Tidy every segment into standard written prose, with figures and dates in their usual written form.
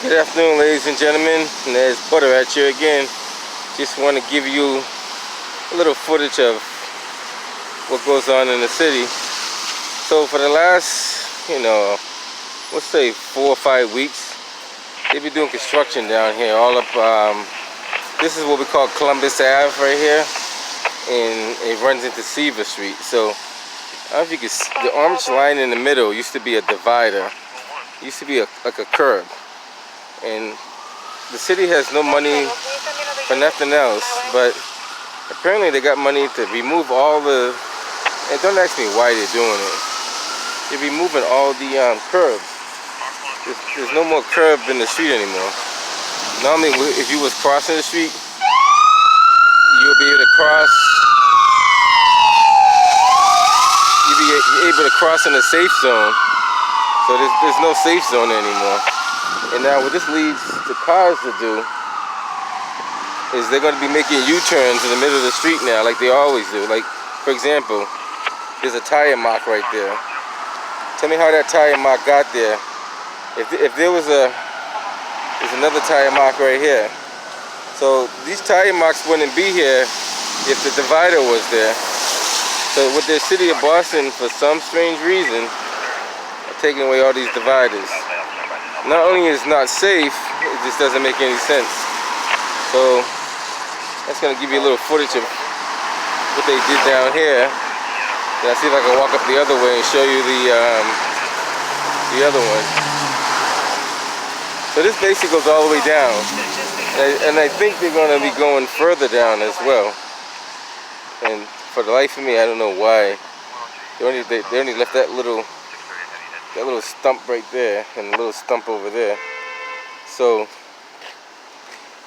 Good afternoon, ladies and gentlemen, and there's Butter at you again. Just want to give you a little footage of what goes on in the city. So for the last, let's say 4 or 5 weeks, they've been doing construction down here, all up, this is what we call Columbus Ave right here, and it runs into Seaver Street. So, I don't know if you can see, the orange line in the middle used to be a divider. It used to be like a curb. And the city has no money for nothing else, but apparently they got money to remove all the, and don't ask me why they're doing it. They're removing all the curbs. There's no more curb in the street anymore. Normally, if you was crossing the street, you'll be able to cross. You're able to cross in a safe zone. So there's no safe zone anymore. And now what this leads to cars to do is they're going to be making U-turns in the middle of the street now, like they always do. Like, for example, there's a tire mark right there. Tell me how that tire mark got there. If there was there's another tire mark right here. So these tire marks wouldn't be here if the divider was there. So with the city of Boston, for some strange reason, are taking away all these dividers. Not only is it not safe, it just doesn't make any sense. So that's going to give you a little footage of what they did down here. And I'll see if I can walk up the other way and show you the other one. So this basically goes all the way down. And I think they're going to be going further down as well. And for the life of me, I don't know why. They only left that little stump right there and a little stump over there. So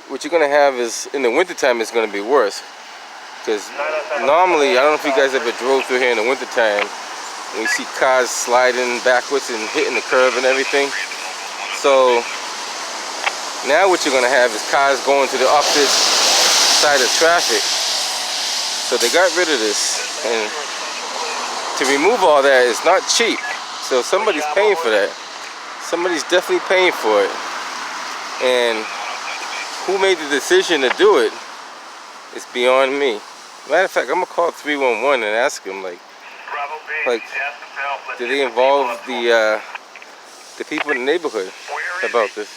what you're going to have is, in the wintertime, it's going to be worse. Because normally, I don't know if you guys ever drove through here in the wintertime, and you see cars sliding backwards and hitting the curb and everything. So now what you're going to have is cars going to the opposite side of traffic. So they got rid of this. And to remove all that is not cheap. So somebody's paying for that. Somebody's definitely paying for it. And who made the decision to do it is beyond me. Matter of fact, I'm gonna call 311 and ask them, like, do they involve the people in the neighborhood about this?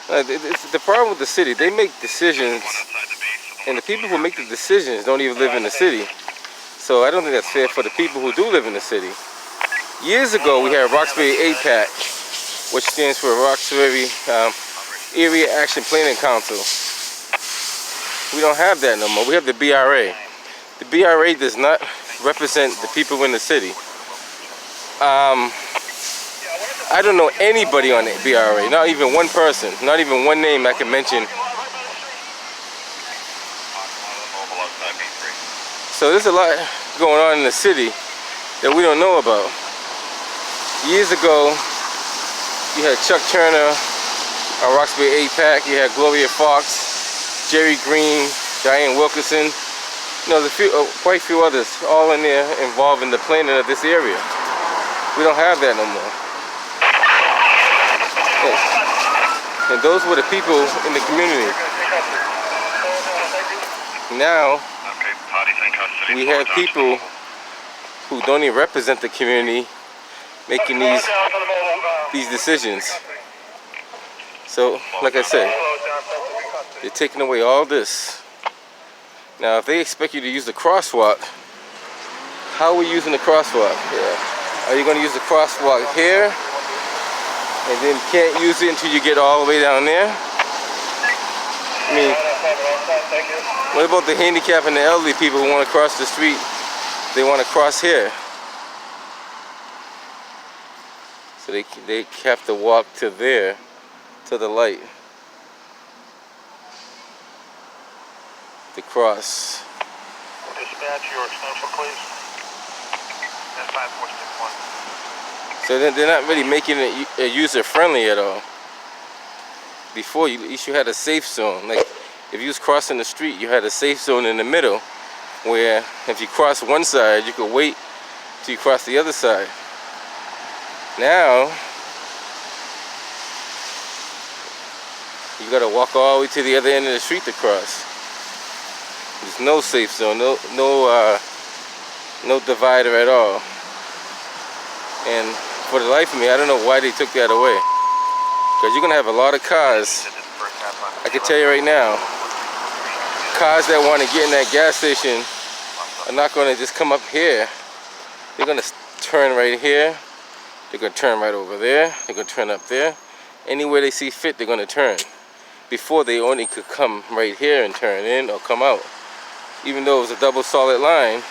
It's the problem with the city. They make decisions, and the people who make the decisions don't even live in the city. So I don't think that's fair for the people who do live in the city. Years ago, we had Roxbury APAC, which stands for Roxbury Area Action Planning Council. We don't have that no more. We have the BRA. The BRA does not represent the people in the city. I don't know anybody on the BRA, not even one person, not even one name I can mention. So there's a lot going on in the city that we don't know about. Years ago, you had Chuck Turner, Roxbury APAC, you had Gloria Fox, Jerry Green, Diane Wilkerson. There's quite a few others, all in there involved in the planning of this area. We don't have that no more. And those were the people in the community. Now, we have people who don't even represent the community making these decisions. So, like I said, they're taking away all this. Now, if they expect you to use the crosswalk, how are we using the crosswalk? Are you going to use the crosswalk here, and then can't use it until you get all the way down there? I mean, what about the handicapped and the elderly people who want to cross the street? They want to cross here. So they have to walk to there, to the light, to cross. Dispatch your extension, please. That's 5461. So they're not really making it user-friendly at all. Before, at least you had a safe zone. Like, if you was crossing the street, you had a safe zone in the middle, where if you cross one side, you could wait till you cross the other side. Now you gotta walk all the way to the other end of the street to cross. There's no safe zone, no divider at all. And for the life of me, I don't know why they took that away. Because you're gonna have a lot of cars. I can tell you right now, cars that want to get in that gas station are not gonna just come up here. They're gonna turn right here. They're gonna turn right over there. They're gonna turn up there. Anywhere they see fit, they're gonna turn. Before, they only could come right here and turn in or come out. Even though it was a double solid line,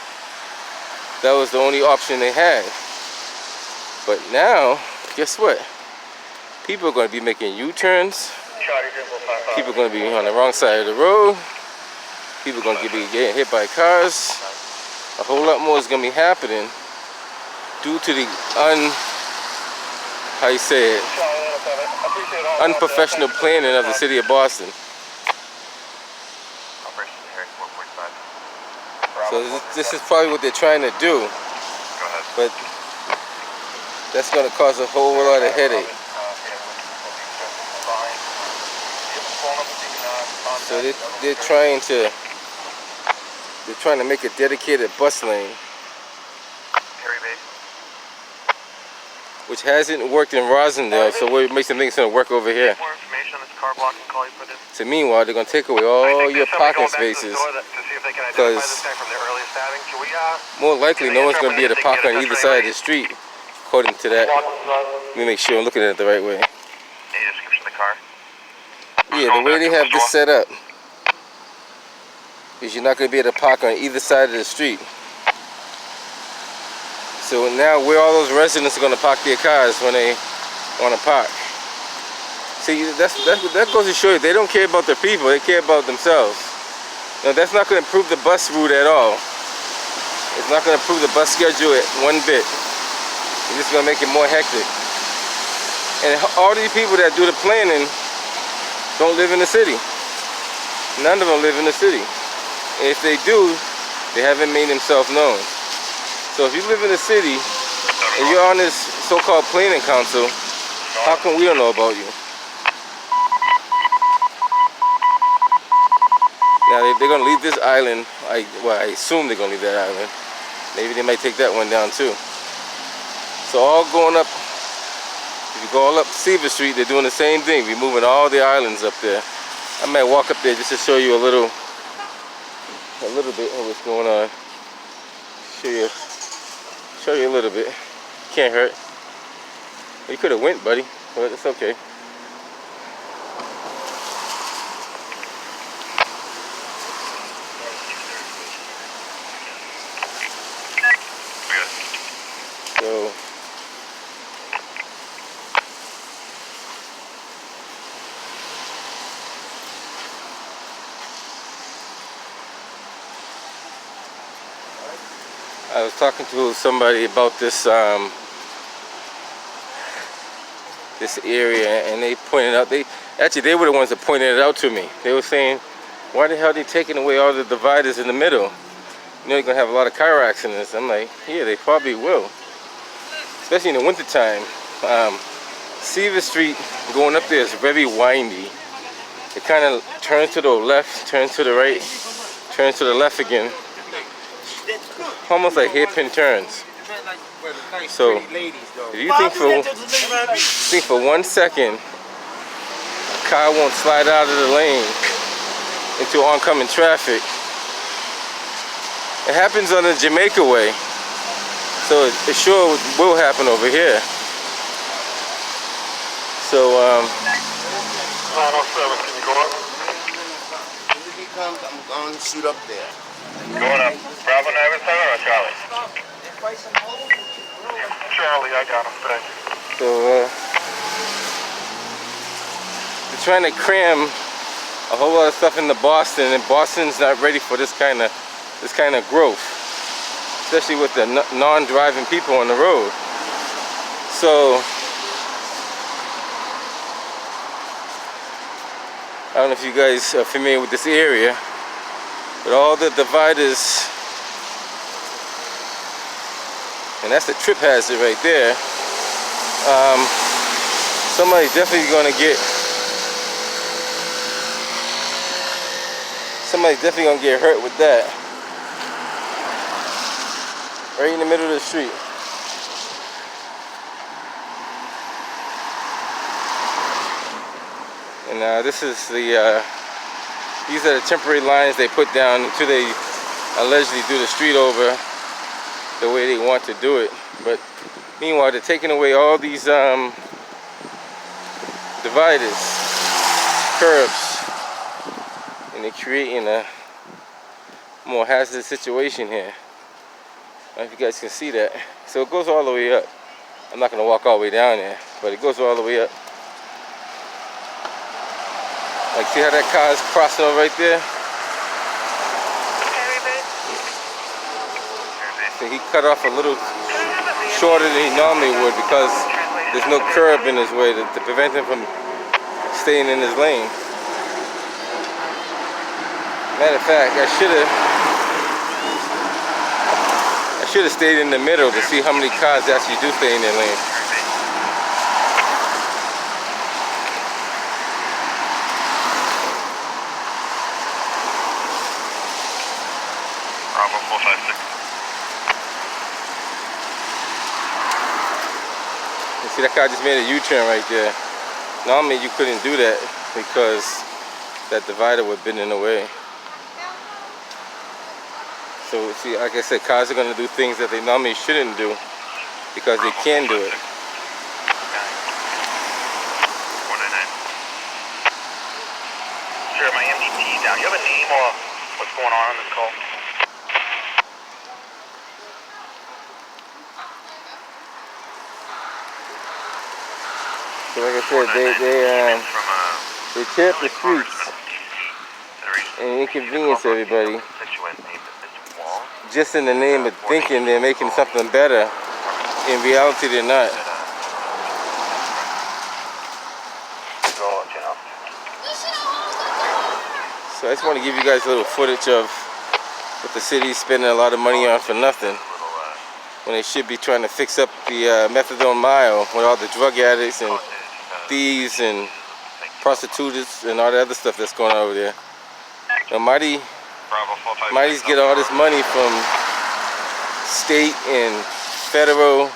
that was the only option they had. But now, guess what? People are going to be making U-turns. People are going to be on the wrong side of the road. People are going to be getting hit by cars. A whole lot more is going to be happening due to the unprofessional planning of the city of Boston. So this is probably what they're trying to do, but that's going to cause a whole lot of headache. So they're trying to make a dedicated bus lane, which hasn't worked in Rosendale, so what makes them think it's going to work over here? So meanwhile, they're going to take away all your parking spaces, because more likely no one's going to be able to park on either side of the street, according to that. Let me make sure I'm looking at it the right way. Yeah, the way they have this set up is you're not going to be able to park on either side of the street. So now where all those residents are going to park their cars when they want to park. See, that goes to show you they don't care about the people, they care about themselves. Now that's not going to improve the bus route at all. It's not going to improve the bus schedule one bit. It's just going to make it more hectic. And all these people that do the planning don't live in the city. None of them live in the city. And if they do, they haven't made themselves known. So if you live in the city and you're on this so-called planning council, how come we don't know about you? Now they're going to leave this island. I assume they're going to leave that island. Maybe they might take that one down too. So all going up, if you go all up Seaver Street, they're doing the same thing. We're moving all the islands up there. I might walk up there just to show you a little bit of what's going on. Show you a little bit. Can't hurt. You could have went, buddy, but it's okay. So I was talking to somebody about this this area, and they pointed out, they were the ones that pointed it out to me. They were saying, why the hell are they taking away all the dividers in the middle? You know, you're gonna have a lot of car accidents. I'm like, yeah, they probably will, especially in the wintertime. Seaver Street going up there is very windy. It kind of turns to the left, turns to the right, turns to the left again. Almost like hairpin turns. So if you think for 1 second a car won't slide out of the lane into oncoming traffic, it happens on the Jamaica way, so it sure will happen over here. So 907, can you go up? If he comes, I'm going to shoot up there. Going up. Bravo 97 or Charlie? Charlie, I got him. Thank you. So they're trying to cram a whole lot of stuff into Boston, and Boston's not ready for this kind of growth, especially with the non-driving people on the road. So I don't know if you guys are familiar with this area, but all the dividers and that's the trip hazard right there. Somebody's definitely gonna get hurt with that. Right in the middle of the street. And this is the these are the temporary lines they put down until they allegedly do the street over the way they want to do it. But meanwhile, they're taking away all these dividers, curbs, and they're creating a more hazardous situation here. I don't know if you guys can see that. So it goes all the way up. I'm not going to walk all the way down there, but it goes all the way up. Like, see how that car is crossing over right there? So he cut off a little shorter than he normally would because there's no curb in his way to prevent him from staying in his lane. Matter of fact, I should have stayed in the middle to see how many cars actually do stay in their lane. Bravo 456. You see, that car just made a U-turn right there. Normally you couldn't do that because that divider would have been in the way. So see, like I said, cars are going to do things that they normally shouldn't do because they can do it. Sure, my MDT down. You have a name or what's going on this call? So like I said, they tear up the streets and inconvenience everybody just in the name of thinking they're making something better. In reality, they're not. So I just want to give you guys a little footage of what the city's spending a lot of money on for nothing, when they should be trying to fix up the methadone mile with all the drug addicts and thieves and prostitutes and all the other stuff that's going on over there. Now Marty's get all this money from state and federal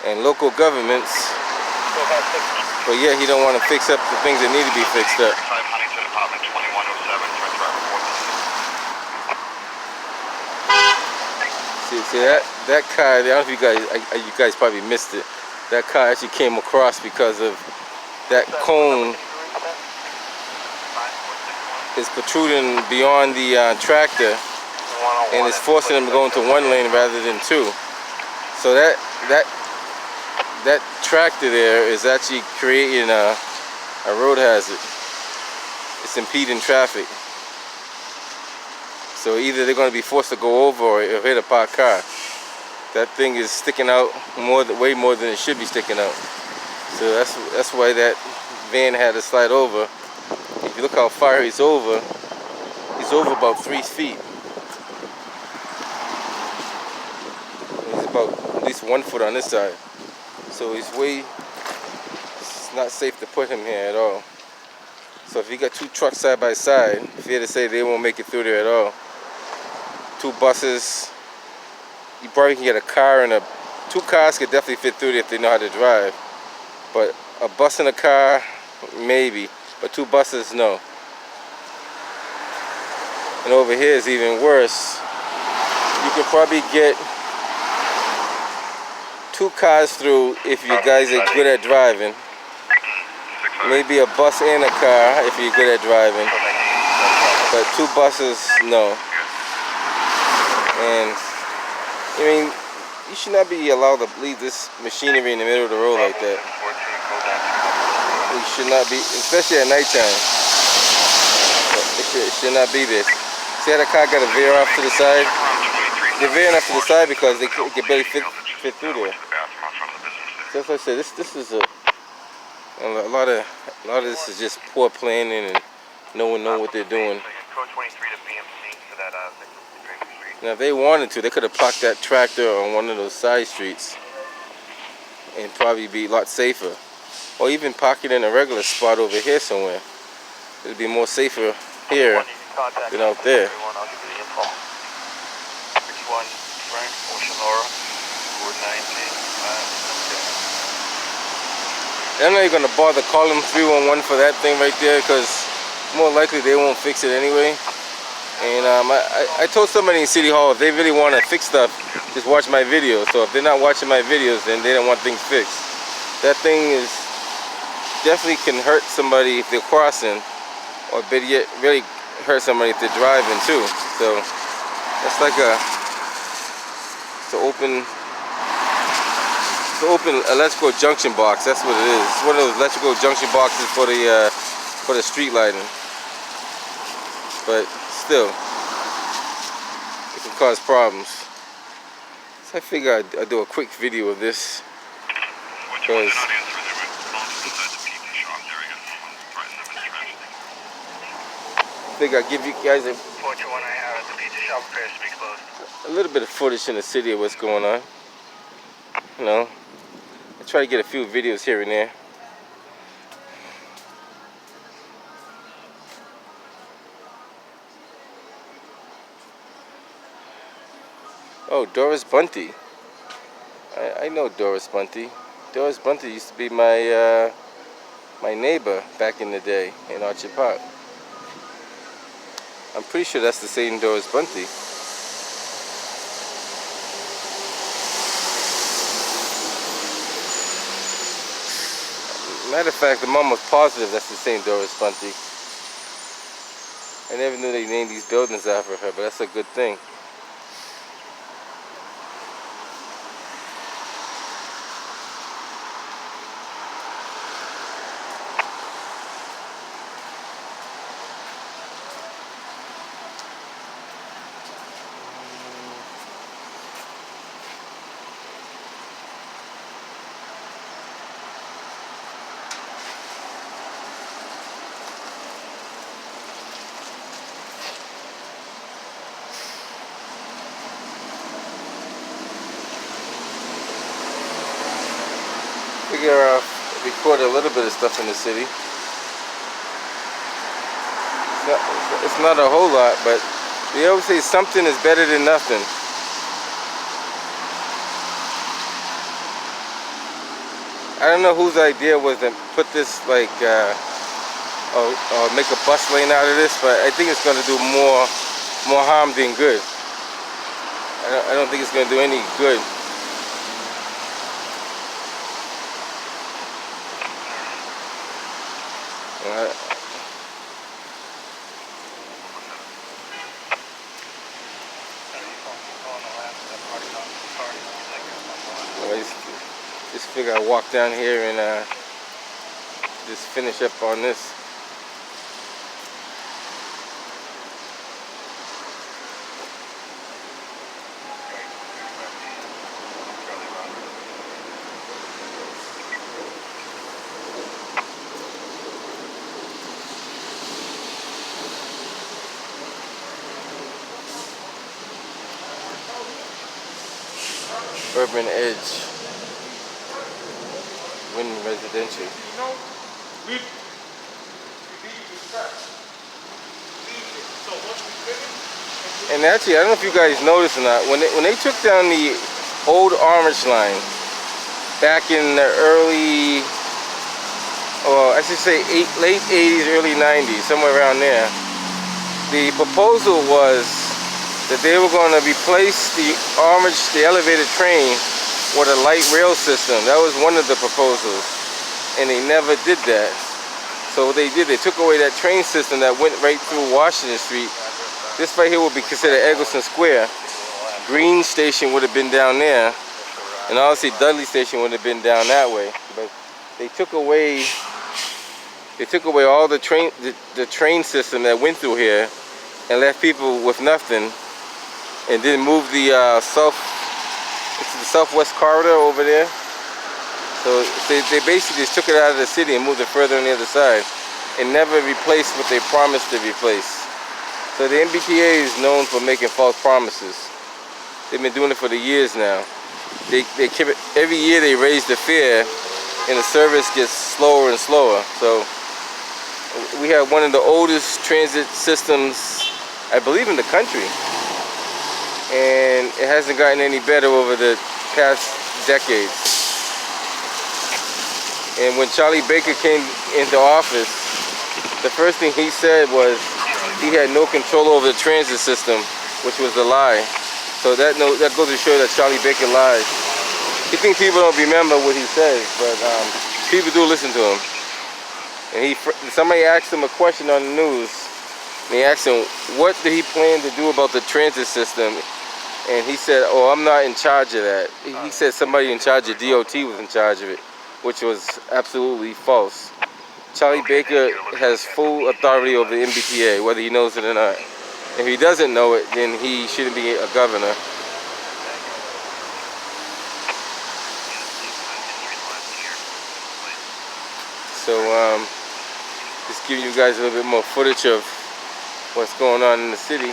and local governments, but yet he don't want to fix up the things that need to be fixed up. See that car, I don't know if you guys probably missed it. That car actually came across because of that cone is protruding beyond the tractor, and it's forcing them to go into one lane rather than two. So that tractor there is actually creating a road hazard. It's impeding traffic. So either they're going to be forced to go over or hit a parked car. That thing is sticking out way more than it should be sticking out. So that's why that van had to slide over. If you look how far he's over about 3 feet. He's about at least 1 foot on this side. So it's not safe to put him here at all. So if you got two trucks side by side, fair to say they won't make it through there at all. Two buses, you probably can get a car and two cars could definitely fit through there if they know how to drive. But a bus and a car, maybe, but two buses, no. And over here is even worse. You could probably get two cars through if you guys are good at driving. Maybe a bus and a car if you're good at driving. But two buses, no. And I mean, you should not be allowed to leave this machinery in the middle of the road like that. You should not be, especially at nighttime. It should not be this. See how the car got to veer off to the side? They're veering off to the side because they can barely fit through there. So as I said, this is a lot of this is just poor planning and no one knows what they're doing. Code 23 to BMC to that 63 Street. Now, if they wanted to, they could have parked that tractor on one of those side streets and probably be a lot safer. Or even park it in a regular spot over here somewhere. It'd be more safer here than out there. I'll give you the info. 61 Frank, Ocean Laura, 419. I'm not even gonna bother calling 311 for that thing right there, because more likely they won't fix it anyway. And I told somebody in City Hall, if they really want to fix stuff, just watch my videos. So if they're not watching my videos, then they don't want things fixed. That thing is definitely can hurt somebody if they're crossing, or better yet, really hurt somebody if they're driving too. So that's like it's an open electrical junction box. That's what it is. It's one of those electrical junction boxes for the street lighting. But still, it can cause problems. So I figure I'd do a quick video of this, because I figure I'd give you guys a little bit of footage in the city of what's going on. You know, I try to get a few videos here and there. Oh, Doris Bunty. I know Doris Bunty. Doris Bunty used to be my my neighbor back in the day in Orchard Park. I'm pretty sure that's the same Doris Bunty. Matter of fact, the mom was positive that's the same Doris Bunty. I never knew they named these buildings after her, but that's a good thing. Figure record a little bit of stuff in the city. It's not a whole lot, but they always say something is better than nothing. I don't know whose idea was to put this like or make a bus lane out of this, but I think it's going to do more harm than good. I don't think it's going to do any good. Just figure I'll walk down here and just finish up on this. Urban Edge. Win residential. And actually, I don't know if you guys noticed or not, when they took down the old Orange line back in the early, or I should say late 80s, early 90s, somewhere around there, the proposal was that they were going to replace the elevated train with a light rail system. That was one of the proposals, and they never did that. So what they did, they took away that train system that went right through Washington Street. This right here would be considered Eggleston Square. Green Station would have been down there, and obviously Dudley Station would have been down that way. But they took away all the train system that went through here, and left people with nothing, and then moved the southwest corridor over there. So they basically just took it out of the city and moved it further on the other side, and never replaced what they promised to replace. So the MBTA is known for making false promises. They've been doing it for the years now. They keep it, every year they raise the fare, and the service gets slower and slower. So we have one of the oldest transit systems, I believe, in the country, and it hasn't gotten any better over the past decades. And when Charlie Baker came into office, the first thing he said was he had no control over the transit system, which was a lie. So that goes to show that Charlie Baker lies. He thinks people don't remember what he says, but people do listen to him. And somebody asked him a question on the news, and they asked him, what did he plan to do about the transit system? And he said, oh, I'm not in charge of that. He said somebody in charge of DOT was in charge of it, which was absolutely false. Charlie Baker has full authority over the MBTA, whether he knows it or not. If he doesn't know it, then he shouldn't be a governor. So, just giving you guys a little bit more footage of what's going on in the city.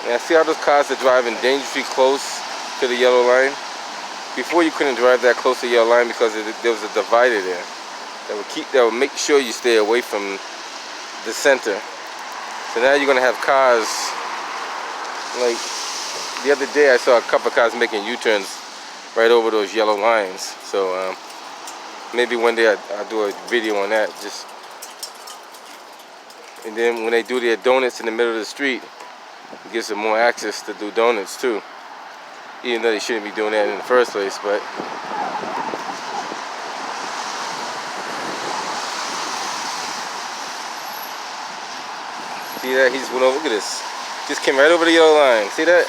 Now, see how those cars are driving dangerously close to the yellow line? Before, you couldn't drive that close to the yellow line because there was a divider there that would make sure you stay away from the center. So now you're gonna have cars, like the other day I saw a couple of cars making U-turns right over those yellow lines. So maybe one day I'll do a video on that. And then when they do their donuts in the middle of the street, it gives them more access to do donuts too. Even though they shouldn't be doing that in the first place, but see that? He just went over. Look at this. Just came right over the yellow line. See that?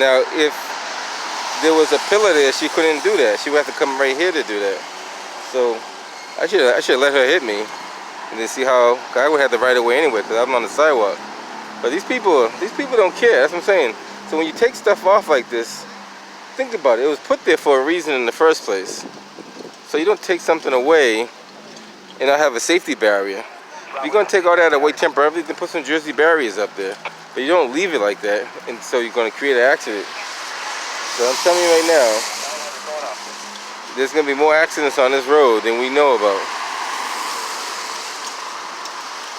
Now, if there was a pillar there, she couldn't do that. She would have to come right here to do that. So I should let her hit me, and then see how. Cause I would have the right of way anyway, cause I'm on the sidewalk. But these people don't care. That's what I'm saying. So when you take stuff off like this, think about it. It was put there for a reason in the first place. So you don't take something away and not have a safety barrier. If you're going to take all that away temporarily, then put some Jersey barriers up there. But you don't leave it like that, and so you're going to create an accident. So I'm telling you right now, there's going to be more accidents on this road than we know about.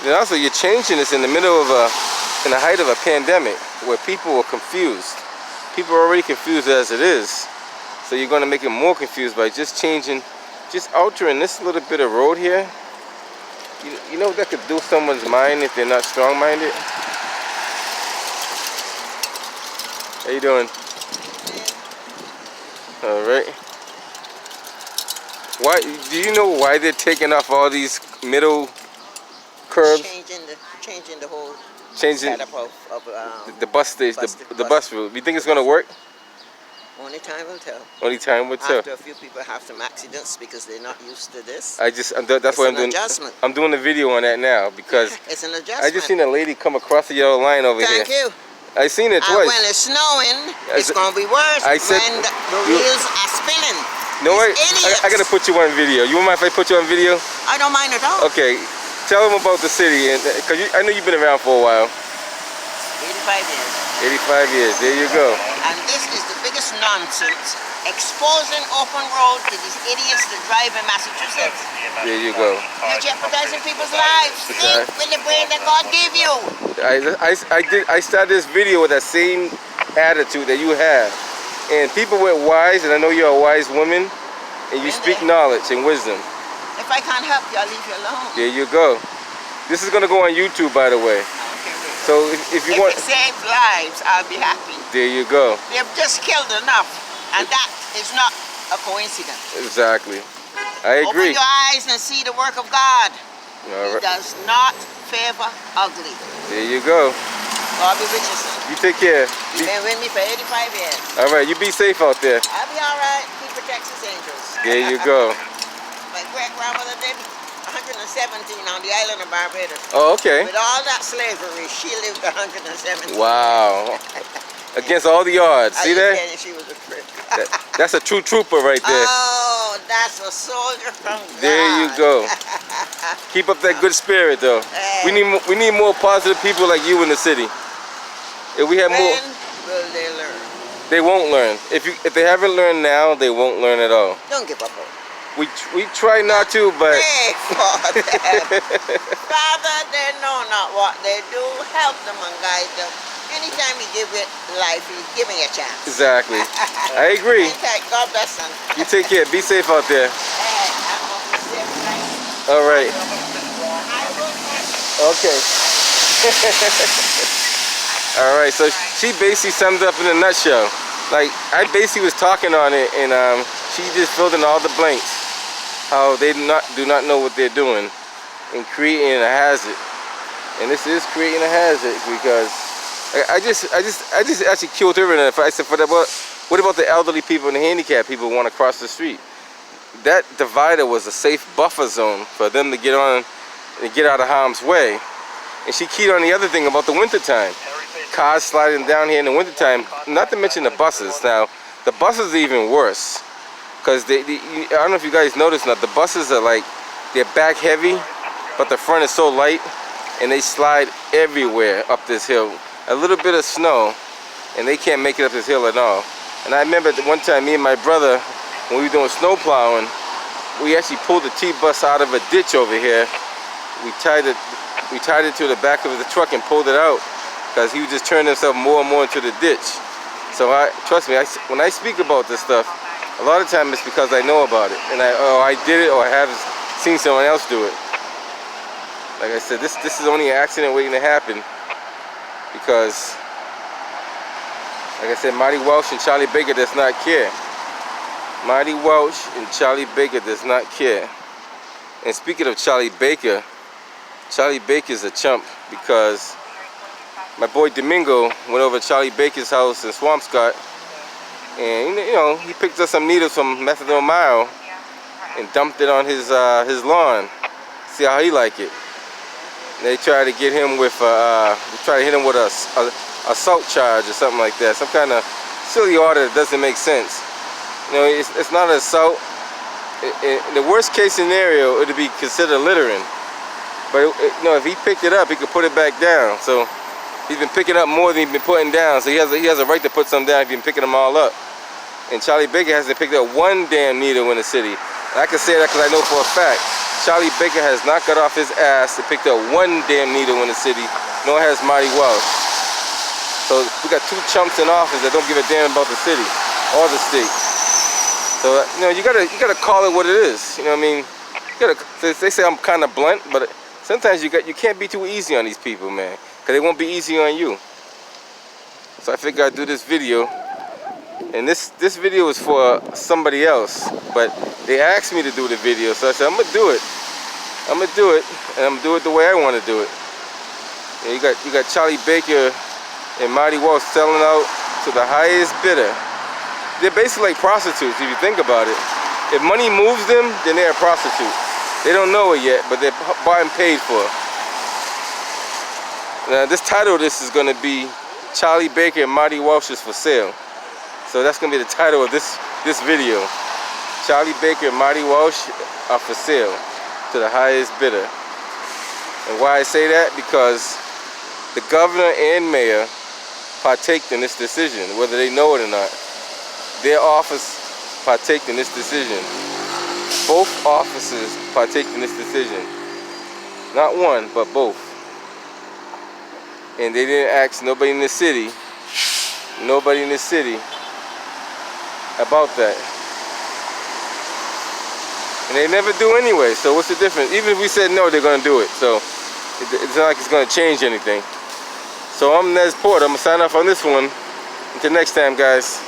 Then also, you're changing this in the middle of in the height of a pandemic, where people are confused. People are already confused as it is. So you're going to make them more confused by just altering this little bit of road here. You know what that could do someone's mind if they're not strong-minded? How you doing? All right. Why? Do you know why they're taking off all these middle curbs? Changing the whole setup of the bus station, the bus route. You think it's gonna work? Only time will tell. Only time will tell. After a few people have some accidents because they're not used to this. That's why I'm doing. Adjustment. I'm doing a video on that now because it's an adjustment. I just seen a lady come across the yellow line over here. Thank you. I seen it twice. When it's snowing, it's gonna be worse when the wheels are spinning. No way. I gotta put you on video. You mind if I put you on video? I don't mind at all. Okay. Tell them about the city, and because I know you've been around for a while. 85 years. 85 years. There you go. And this is the biggest nonsense, exposing open road to these idiots that drive in Massachusetts. There you go. You're jeopardizing people's lives. Think with the brain that God gave you. I started this video with that same attitude that you have, and people went wise, and I know you're a wise woman, and you speak knowledge and wisdom. If I can't help you, I'll leave you alone. There you go. This is gonna go on YouTube, by the way. Okay. So if you want, it saves lives, I'll be happy. There you go. They've just killed enough, and that is not a coincidence. Exactly. I agree. Open your eyes and see the work of God. All right. He does not favor ugly. There you go. God be with you, son. You take care. You've been with me for 85 years. All right. You be safe out there. I'll be all right. He protects his angels. There you go. My great-grandmother did 117 on the island of Barbados. Oh, okay. With all that slavery, she lived 117. Wow. Against all the odds. See that? She was a trip. That's a true trooper right there. Oh, that's a soldier from God. There you go. Keep up that good spirit, though. We need more positive people like you in the city. If we had more, When will they learn? they won't learn. If they haven't learned now, they won't learn at all. Don't give up hope. We try not to, but Pray for them. Father, they know not what they do. Help them and guide them. Anytime you give it life, you're giving a chance. exactly. I agree. Okay, God bless them. You take care. Be safe out there. All right. Okay. All right. So she basically summed up in a nutshell. Like, I basically was talking on it, and she just filled in all the blanks. How they do not know what they're doing in creating a hazard. And this is creating a hazard because I just actually killed her in it. I said, what about the elderly people and the handicapped people who want to cross the street? That divider was a safe buffer zone for them to get on and get out of harm's way. And she keyed on the other thing about the wintertime. Cars sliding down here in the wintertime, not to mention the buses. Now, the buses are even worse. Because I don't know if you guys noticed now, the buses are like, they're back heavy, but the front is so light, and they slide everywhere up this hill. A little bit of snow, and they can't make it up this hill at all. And I remember one time, me and my brother, when we were doing snow plowing, we actually pulled the T-bus out of a ditch over here. We tied it to the back of the truck and pulled it out, because he was just turning himself more and more into the ditch. So trust me, when I speak about this stuff, a lot of times it's because I know about it, and I did it, or I have seen someone else do it. Like I said, this is only an accident waiting to happen, because, like I said, Marty Walsh and Charlie Baker does not care. Marty Walsh and Charlie Baker does not care. And speaking of Charlie Baker's a chump, because my boy Domingo went over to Charlie Baker's house in Swampscott, and you know, he picked up some needles from methadone mile and dumped it on his lawn. See how he like it. They tried to get him with a assault charge or something like that, some kind of silly order that doesn't make sense. You know, it's not an assault. In the worst case scenario, it would be considered littering. But you know, if he picked it up, he could put it back down. So he's been picking up more than he's been putting down. So he has a right to put some down if he's been picking them all up. And Charlie Baker hasn't picked up one damn needle in the city. And I can say that because I know for a fact, Charlie Baker has not got off his ass to pick up one damn needle in the city, nor has Marty Walsh. So we got two chumps in office that don't give a damn about the city or the state. So you know, you gotta call it what it is. You know what I mean? They say I'm kind of blunt, but sometimes you can't be too easy on these people, man, because they won't be easy on you. So I figured I'd do this video. And this video is for somebody else, but they asked me to do the video, so I said I'm gonna do it. I'm gonna do it, and I'm gonna do it the way I want to do it. And you got Charlie Baker and Marty Walsh selling out to the highest bidder. They're basically like prostitutes if you think about it. If money moves them, then they're a prostitute. They don't know it yet, but they're bought and paid for. Now this title of this is gonna be Charlie Baker and Marty Walsh is for sale. So that's going to be the title of this video. Charlie Baker and Marty Walsh are for sale to the highest bidder. And why I say that? Because the governor and mayor partaked in this decision, whether they know it or not. Their office partaked in this decision. Both offices partaked in this decision. Not one, but both. And they didn't ask nobody in the city. Nobody in the city about that. And they never do anyway, so what's the difference? Even if we said no, they're gonna do it, so it's not like it's gonna change anything. So I'm Nez Porter. I'm gonna sign off on this one. Until next time, guys.